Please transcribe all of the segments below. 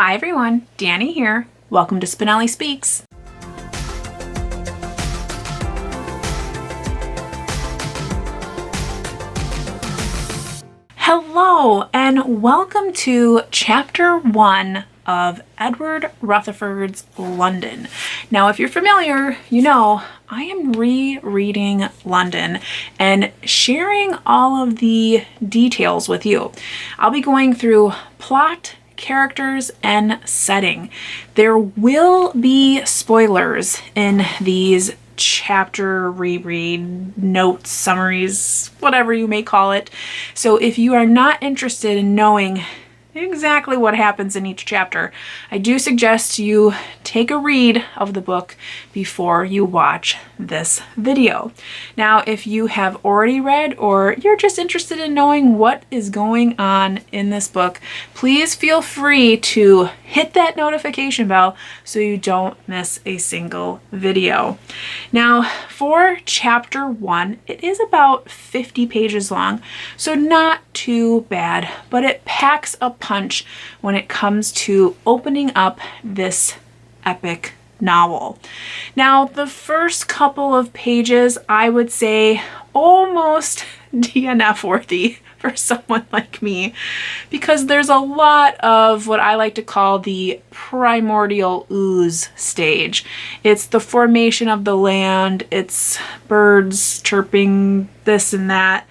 Hi everyone, Dani here. Welcome to Spenelli Speaks. Hello and welcome to Chapter 1 of Edward Rutherfurd's London. Now, if you're familiar, you know I am rereading London and sharing all of the details with you. I'll be going through plot, characters, and setting. There will be spoilers in these chapter reread notes, summaries, whatever you may call it. So if you are not interested in knowing exactly what happens in each chapter, I do suggest you take a read of the book before you watch this video. Now, if you have already read or you're just interested in knowing what is going on in this book, please feel free to hit that notification bell so you don't miss a single video. Now, for chapter 1, it is about 50 pages long, so not too bad, but it packs a punch when it comes to opening up this epic novel. Now, the first couple of pages, I would say almost DNF worthy for someone like me, because there's a lot of what I like to call the primordial ooze stage. It's the formation of the land, it's birds chirping this and that,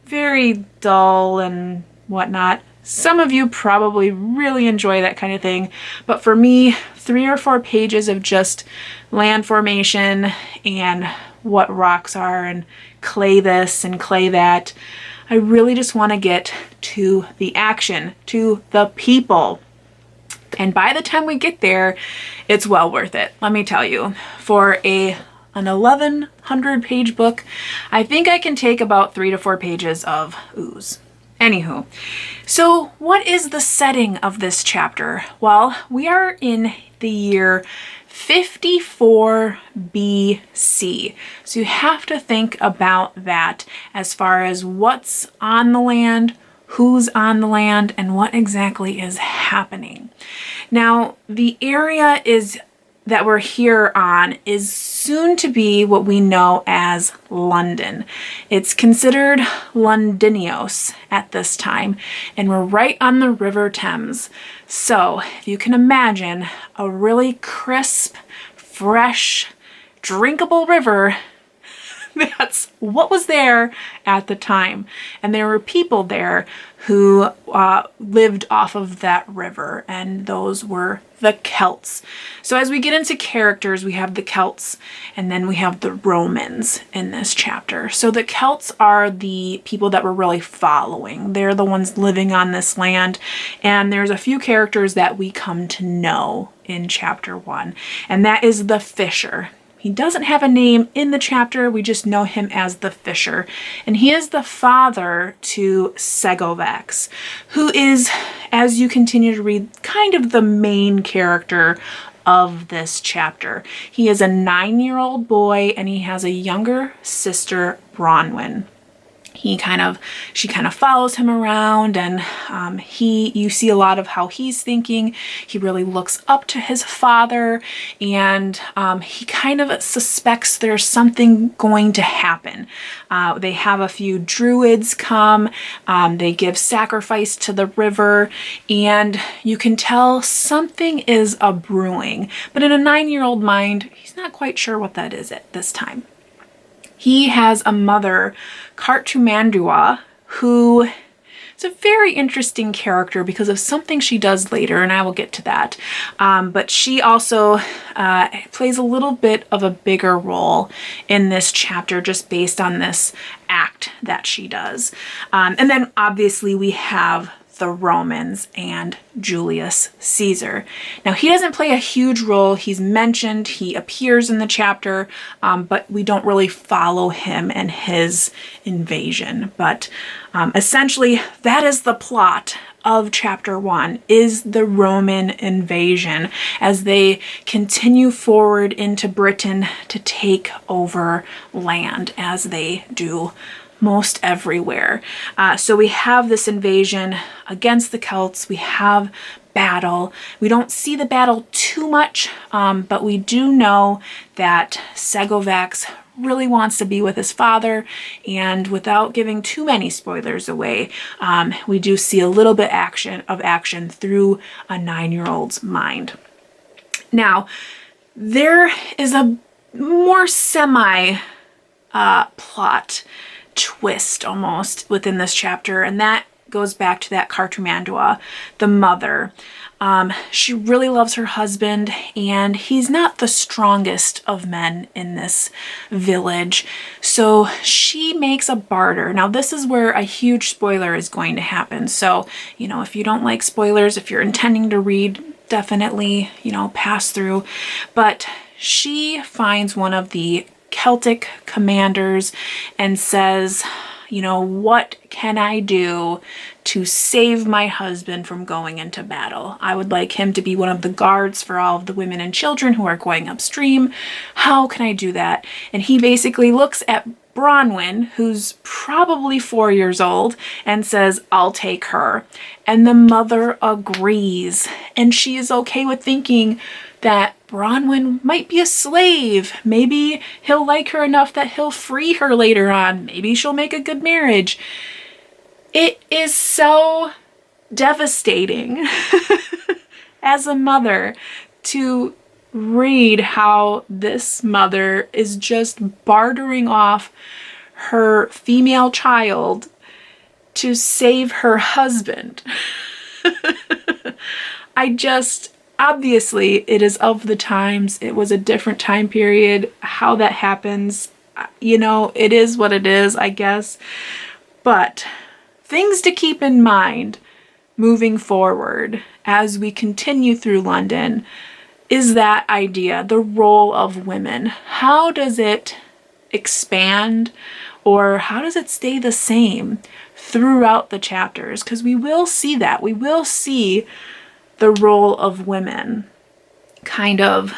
very dull and whatnot. Some of you probably really enjoy that kind of thing, but for me, 3 or 4 pages of just land formation and what rocks are and clay this and clay that, I really just want to get to the action, to the people. And by the time we get there, it's well worth it, let me tell you. For an 1,100 page book, I think I can take about 3 to 4 pages of ooze. Anywho, so what is the setting of this chapter? Well, we are in the year 54 BC. So you have to think about that as far as what's on the land, who's on the land, and what exactly is happening. Now, the area that we're here on is soon to be what we know as London. It's considered Londinios at this time, and we're right on the River Thames. So if you can imagine a really crisp, fresh, drinkable river, that's what was there at the time. And there were people there who lived off of that river, and those were the Celts. So as we get into characters, we have the Celts, and then we have the Romans in this chapter. So the Celts are the people that we're really following. They're the ones living on this land, and there's a few characters that we come to know in chapter 1, and that is the Fisher. He doesn't have a name in the chapter, we just know him as the Fisher. And he is the father to Segovax, who is, as you continue to read, kind of the main character of this chapter. He is a 9-year-old boy and he has a younger sister, Bronwyn. She kind of follows him around, and you see a lot of how he's thinking. He really looks up to his father, and he kind of suspects there's something going to happen. They have a few druids come, they give sacrifice to the river, and you can tell something is a brewing. But in a 9-year-old mind, he's not quite sure what that is at this time. He has a mother, Cartumandua, who is a very interesting character because of something she does later, and I will get to that. But she also plays a little bit of a bigger role in this chapter just based on this act that she does. And then obviously we have the Romans and Julius Caesar. Now, he doesn't play a huge role. He's mentioned, he appears in the chapter, but we don't really follow him and his invasion. But essentially, that is the plot of chapter 1, is the Roman invasion as they continue forward into Britain to take over land, as they do most everywhere. So we have this invasion against the Celts. We have battle. We don't see the battle too much, but we do know that Segovax really wants to be with his father, and without giving too many spoilers away, we do see a little bit of action through a 9-year-old's mind. Now, there is a more plot twist almost within this chapter, and that goes back to that Cartumandua, the mother. She really loves her husband, and he's not the strongest of men in this village. So she makes a barter. Now, this is where a huge spoiler is going to happen. So, if you don't like spoilers, if you're intending to read, definitely, pass through. But she finds one of the Celtic commanders and says, what can I do to save my husband from going into battle? I would like him to be one of the guards for all of the women and children who are going upstream. How can I do that? And he basically looks at Bronwyn, who's probably 4 years old, and says, I'll take her. And the mother agrees. And she is okay with thinking that Bronwyn might be a slave. Maybe he'll like her enough that he'll free her later on. Maybe she'll make a good marriage. It is so devastating as a mother to read how this mother is just bartering off her female child to save her husband. Obviously, it is of the times. It was a different time period. How that happens, it is what it is, I guess. But things to keep in mind moving forward as we continue through London is that idea, the role of women. How does it expand, or how does it stay the same throughout the chapters? Because we will see that. We will see the role of women kind of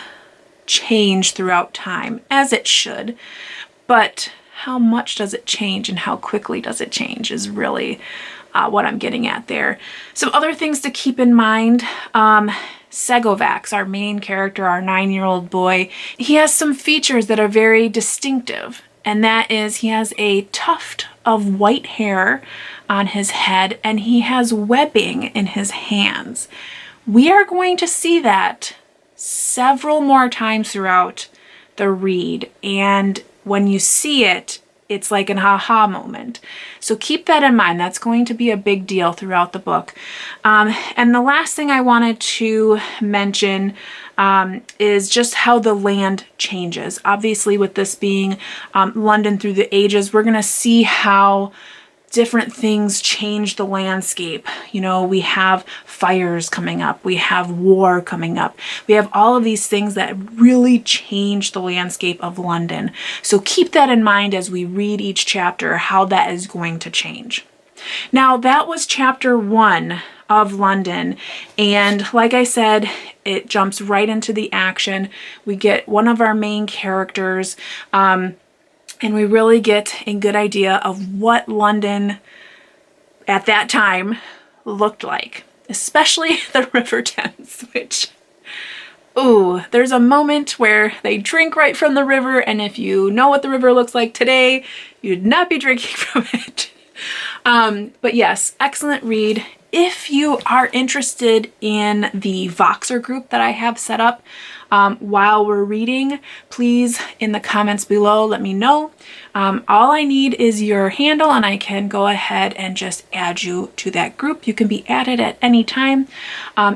change throughout time, as it should. But how much does it change and how quickly does it change is really what I'm getting at there. Some other things to keep in mind. Segovax, our main character, our 9-year-old boy, he has some features that are very distinctive. And that is, he has a tuft of white hair on his head, and he has webbing in his hands. We are going to see that several more times throughout the read, and when you see it, it's like an aha moment. So keep that in mind. That's going to be a big deal throughout the book. And the last thing I wanted to mention is just how the land changes. Obviously, with this being London through the ages, we're going to see how different things change the landscape. We have fires coming up. We have war coming up. We have all of these things that really change the landscape of London. So keep that in mind as we read each chapter, how that is going to change. Now, that was chapter 1 of London. And like I said, it jumps right into the action. We get one of our main characters, and we really get a good idea of what London at that time looked like, especially the River Thames, which, there's a moment where they drink right from the river, and if you know what the river looks like today, you'd not be drinking from it. But yes, excellent read. If you are interested in the Voxer group that I have set up while we're reading, please in the comments below let me know. All I need is your handle, and I can go ahead and just add you to that group. You can be added at any time.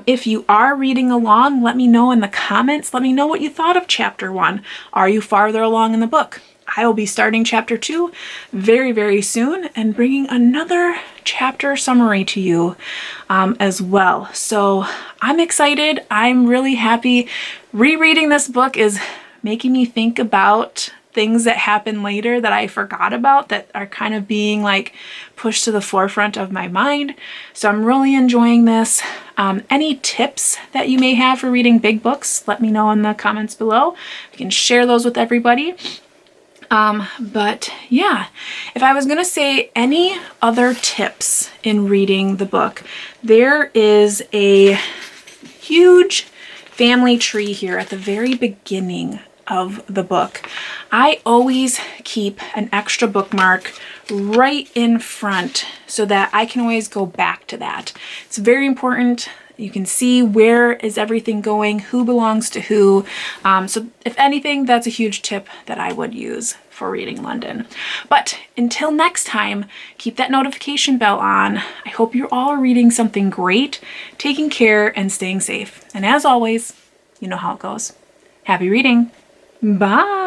If you are reading along, let me know in the comments. Let me know what you thought of chapter 1. Are you farther along in the book? I will be starting chapter 2 very, very soon and bringing another chapter summary to you as well. So I'm excited. I'm really happy. Rereading this book is making me think about things that happen later that I forgot about, that are kind of being like pushed to the forefront of my mind. So I'm really enjoying this. Any tips that you may have for reading big books, let me know in the comments below. You can share those with everybody. But yeah, if I was going to say any other tips in reading the book, there is a huge family tree here at the very beginning of the book. I always keep an extra bookmark right in front so that I can always go back to that. It's very important. You can see where is everything going, who belongs to who. So if anything, that's a huge tip that I would use for reading London. But until next time, keep that notification bell on. I hope you all are reading something great, taking care, and staying safe. And as always, you know how it goes. Happy reading. Bye.